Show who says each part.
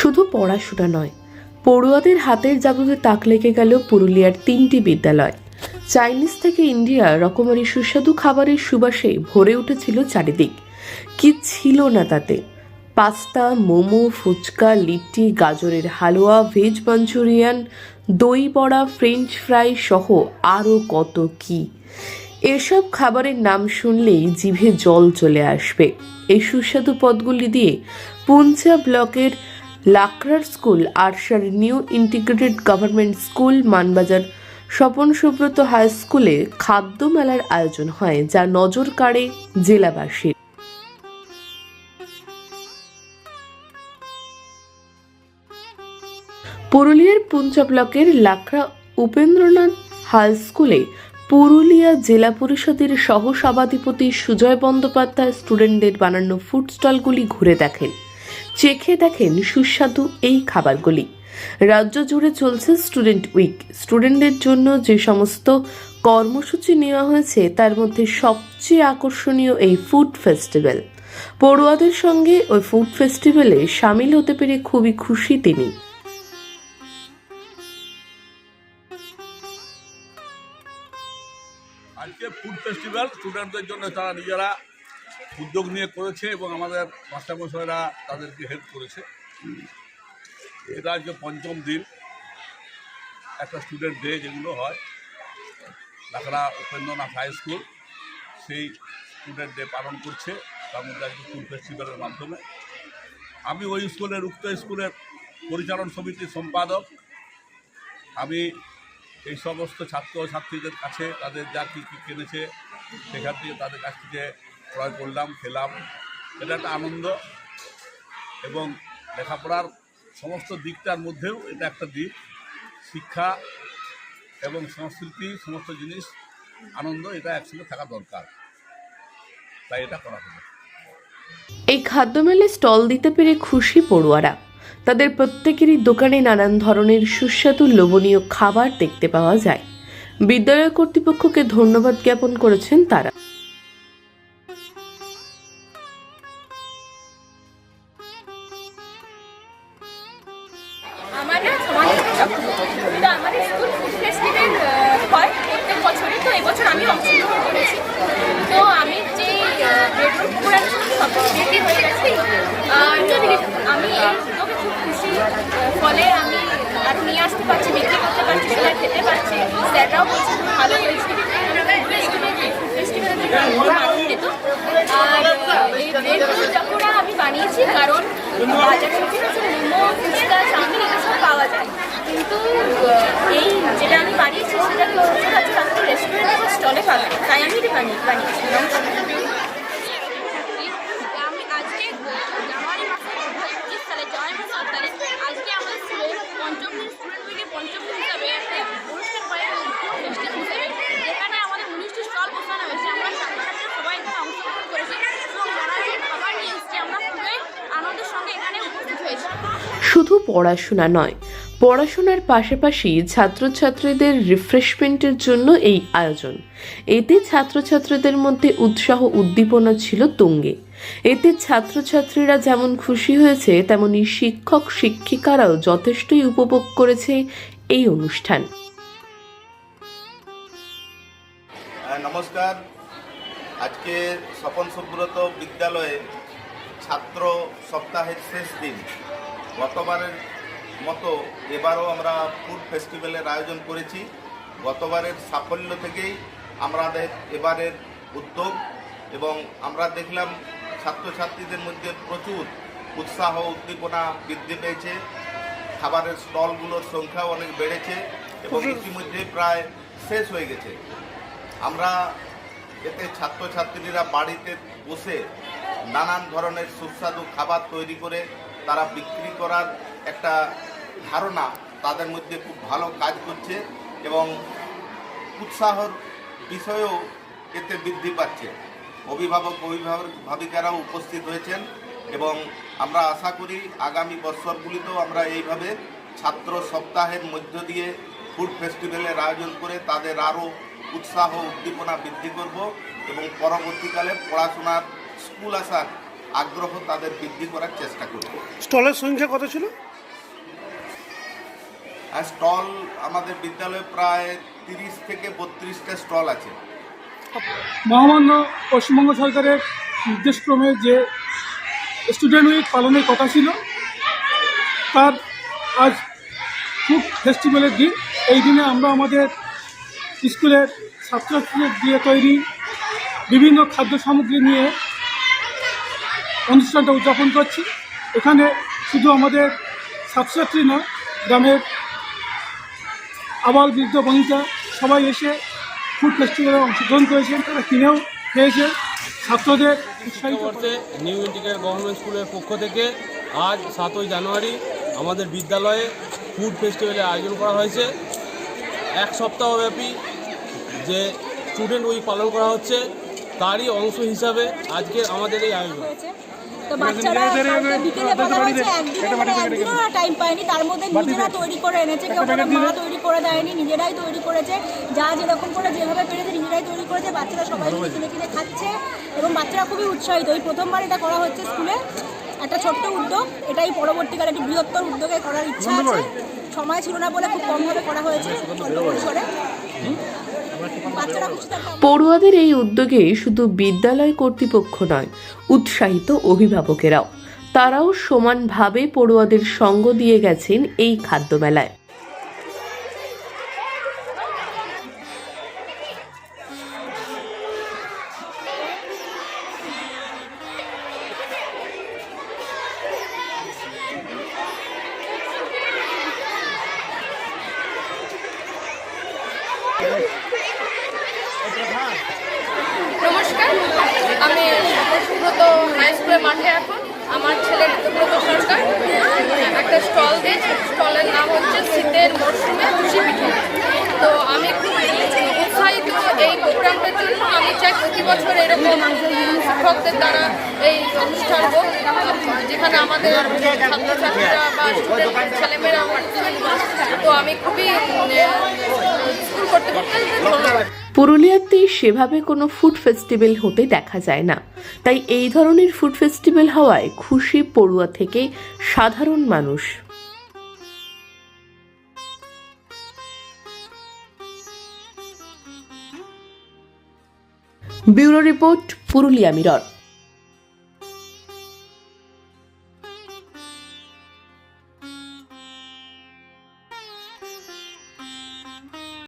Speaker 1: শুধু পড়াশোনা নয়, পড়ুয়াদের হাতের জাদুতে তাক লেগে গেল পুরুলিয়ার 3টি বিদ্যালয়। চাইনিজ থেকে ইন্ডিয়া রকমারি সুস্বাদু খাবারের সুবাসে ভরে উঠেছিল চারিদিক। কি ছিল না তাতে? পাস্তা, মোমো, ফুচকা, লিট্টি, গাজরের হালুয়া, ভেজ মাঞ্চুরিয়ান, দই বড়া, ফ্রেঞ্চ ফ্রাই সহ আরও কত কি। এসব খাবারের নাম শুনলেই জিভে জল চলে আসবে। এই সুস্বাদু পদগুলি দিয়ে পুঞ্চা ব্লকের লাকড়ার স্কুল, আরশার new integrated government school, Manbazar Swapan Subrata high স্কুলে খাদ্য মেলার আয়োজন হয়, যা নজর কাড়ে জেলাবাসীর। পুরুলিয়ার পুঞ্চা ব্লকের লাকড়া উপেন্দ্রনাথ হাই স্কুলে পুরুলিয়া জেলা পরিষদের সহ সভাধিপতি সুজয় বন্দ্যোপাধ্যায় স্টুডেন্টদের বানানো ফুড স্টলগুলি ঘুরে দেখেন, চেখে দেখেন সুস্বাদু এই খাবারগুলি। রাজ্য জুড়ে চলছে স্টুডেন্ট উইক। স্টুডেন্টদের জন্য যে সমস্ত কর্মসূচি নেওয়া হয়েছে তার মধ্যে সবচেয়ে আকর্ষণীয় এই ফুড ফেস্টিভ্যাল। পড়ুয়াদের সঙ্গে ওই ফুড ফেস্টিভ্যালে সামিল হতে পেরে খুবই খুশি তিনি।
Speaker 2: আজকে ফুড ফেস্টিভ্যাল স্টুডেন্টদের জন্য তারা নিজেরা উদ্যোগ নিয়ে করেছে এবং আমাদের মাস্টারমশাইরা তাদেরকে হেল্প করেছে। এটা আজকে 5ম দিন একটা স্টুডেন্ট ডে যেগুলো হয় লাকড়া উপেন্দ্রনাথ হাই স্কুল, সেই স্টুডেন্ট ডে পালন করছে, তার মধ্যে আজকে ফুড ফেস্টিভ্যালের মাধ্যমে। আমি ওই স্কুলের উক্ত স্কুলের পরিচালন সমিতির সম্পাদক। আমি এই সমস্ত ছাত্রছাত্রীদের কাছে তাদের যা কী কী কিনেছে সেখান থেকে তাদের কাছ থেকে ক্রয় করলাম, খেলাম। এটা একটা আনন্দ এবং লেখাপড়ার সমস্ত দিকটার মধ্যেও এটা একটা দিক। শিক্ষা এবং সংস্কৃতি সমস্ত জিনিস আনন্দ, এটা একসঙ্গে থাকা দরকার, তাই এটা করা হলো।
Speaker 1: এই খাদ্য মেলায় স্টল দিতে পেরে খুশি পড়ুয়ারা। তাদের প্রত্যেকেরই দোকানে নানান ধরনের সুস্বাদু লোভনীয় খাবার দেখতে পাওয়া যায়। বিদ্যালয় কর্তৃপক্ষকে ধন্যবাদ জ্ঞাপন করেছেন তারা।
Speaker 3: আমাদের স্কুল ফুড ফেস্টিভ্যাল হয় প্রত্যেক বছরই, তো এবছর আমি অংশগ্রহণ করেছি। তো আমি যে সবচেয়ে হয়ে গেছি, আমি এই উদ্যোগে খুব খুশি। ফলে আমি আরও নিয়ে আসতে পারছি, বিক্রি করতে পারছি, সবাই খেতে পারছি। স্যাররাও বলছে খুব ভালো হয়েছে। আনন্দিত। আর এই পকোড়া আমি বানিয়েছি কারণ বাজারে মোমো, ফুচকা, চাউমিন এসব পাওয়া যায়, কিন্তু এই যেটা আমি বানিয়েছি সেটা সচরাচর রেস্টুরেন্টে বা স্টলে পাবে, তাই আমি এটা বানিয়েছি।
Speaker 4: আমি আজকে জানুয়ারি মাসে 2025 সালে জানুয়ারি মাসের 7 তারিখ আজকে আমাদের স্কুলে 5ম দিন স্টুডেন্ট উইকে 5ম দিন হিসাবে একটা অনুষ্ঠান করে ফেস্টিভ্যাল হিসেবে, যেখানে আমাদের 19টি স্টল বসানো হয়েছে। আমরা ছাত্রছাত্রীরা সবাই এখানে অংশগ্রহণ করেছি এবং যারা যে খাবার নিয়ে এসেছি আমরা খুবই আনন্দের সঙ্গে এখানে উপস্থিত হয়েছি।
Speaker 1: শুধু পড়াশোনা নয়, পড়াশোনার পাশাপাশি ছাত্রছাত্রীদের রিফ্রেশমেন্টের জন্য এই আয়োজন। এতে ছাত্রছাত্রীদের মধ্যে উৎসাহ উদ্দীপনা ছিল তুঙ্গে। এতে ছাত্রছাত্রীরা যেমন খুশি হয়েছে, তেমনি শিক্ষক শিক্ষিকারাও যথেষ্টই উপভোগ করেছে এই অনুষ্ঠান।
Speaker 5: নমস্কার। আজকে স্বপন সুব্রত বিদ্যালয়ে ছাত্র সপ্তাহের শেষ দিন। গতবারের মতো এবারও আমরা ফুড ফেস্টিভ্যালের আয়োজন করেছি। গতবারের সাফল্য থেকেই আমাদের এবারের উদ্যোগ, এবং আমরা দেখলাম ছাত্রছাত্রীদের মধ্যে প্রচুর উৎসাহ উদ্দীপনা বৃদ্ধি পেয়েছে। খাবারের স্টলগুলোর সংখ্যাও অনেক বেড়েছে এবং ইতিমধ্যে প্রায় শেষ হয়ে গেছে। আমরা এতে ছাত্রছাত্রীরা বাড়িতে বসে নানান ধরনের সুস্বাদু খাবার তৈরি করে তারা বিক্রি করার একটা ধারণা তাদের মধ্যে খুব ভালো কাজ করছে এবং উৎসাহর বিষয়েও এতে বৃদ্ধি পাচ্ছে। অভিভাবিকারাও উপস্থিত হয়েছেন এবং আমরা আশা করি আগামী বছরগুলিতেও আমরা এইভাবে ছাত্র সপ্তাহের মধ্য দিয়ে ফুড ফেস্টিভ্যালের আয়োজন করে তাদের আরও উৎসাহ উদ্দীপনা বৃদ্ধি করব এবং পরবর্তীকালে পড়াশোনার স্কুল আসার আগ্রহ তাদের বৃদ্ধি করার চেষ্টা করব।
Speaker 6: স্টলের সংখ্যা কত ছিল?
Speaker 5: আর স্টল আমাদের বিদ্যালয়ে প্রায় 30 থেকে 32টা স্টল আছে।
Speaker 7: মহামান্য পশ্চিমবঙ্গ সরকারের নির্দেশক্রমে যে স্টুডেন্ট উইক পালনের কথা ছিল, তার আজ ফুড ফেস্টিভ্যালের দিন। এই দিনে আমরা আমাদের স্কুলের ছাত্রছাত্রীদের দিয়ে তৈরি বিভিন্ন খাদ্য সামগ্রী নিয়ে অনুষ্ঠানটা উদযাপন করছি। এখানে শুধু আমাদের ছাত্রছাত্রী নয়, গ্রামের আবাল বৃদ্ধ বনিতা সবাই এসে ফুড ফেস্টিভ্যালে অংশগ্রহণ করেছেন, তারা কিনেও খেয়েছে। ছাত্রদের উৎসাহিত
Speaker 8: করতে নিউ ইন্টিগ্রেটেড গভর্নমেন্ট স্কুলের পক্ষ থেকে আজ 7ই জানুয়ারি আমাদের বিদ্যালয়ে ফুড ফেস্টিভ্যালের আয়োজন করা হয়েছে। এক সপ্তাহব্যাপী যে স্টুডেন্ট উইক পালন করা হচ্ছে, তারই অংশ হিসাবে আজকে আমাদের এই আয়োজন।
Speaker 9: তো বাচ্চারা বিকেলে বলা হয়েছে একদিনও টাইম পায়নি, তার মধ্যে নিজেরা তৈরি করে এনেছে, কেউ কোনো মা তৈরি করে দেয়নি, নিজেরাই তৈরি করেছে। যা যেরকম করে যেভাবে পেরেছে নিজেরাই তৈরি করেছে। বাচ্চারা সবাই কিনে কিনে খাচ্ছে এবং বাচ্চারা খুবই উৎসাহিত। এই প্রথমবার এটা করা হচ্ছে স্কুলে, একটা ছোট্ট উদ্যোগ। এটাই পরবর্তীকালে একটি বৃহত্তর উদ্যোগে করার ইচ্ছা আছে। সময় ছিল না বলে খুব কমভাবে করা হয়েছে অল্প পরিসরে। বাচ্চারা খুশি থাকতে
Speaker 1: পড়ুয়াদের এই উদ্যোগে শুধু বিদ্যালয় কর্তৃপক্ষ নয়, উৎসাহিত অভিভাবকেরাও। তারাও সমানভাবে পড়ুয়াদের সঙ্গ দিয়ে গেছেন এই খাদ্যমেলায়।
Speaker 4: নমস্কার, আমি সুব্রত হাই স্কুলের মাঠে এখন। আমার ছেলে ঋতুব্রত সরকার একটা স্টল দিয়েছে। স্টলের নাম হচ্ছে শীতের মরশুমে খুশি পিঠে। তো আমি খুব উৎসাহিত এই প্রোগ্রামটার জন্য। আমি চাই প্রতি বছর এরকম শিক্ষকদের দ্বারা এই অনুষ্ঠান হোক, যেখানে আমাদের ছাত্রছাত্রীরা বা স্টুডেন্ট ছেলেমেয়েরা পার্টিসিপেট করে। তো আমি খুবই স্কুল কর্তৃপক্ষকে ধন্যবাদ।
Speaker 1: পুরুলিয়াতে সেভাবে কোনো ফুড ফেস্টিভ্যাল হতে দেখা যায় না, তাই এই ধরনের ফুড ফেস্টিভ্যাল হওয়ায় খুশি পড়ুয়া থেকে সাধারণ মানুষ। Bureau report, Purulia mirror.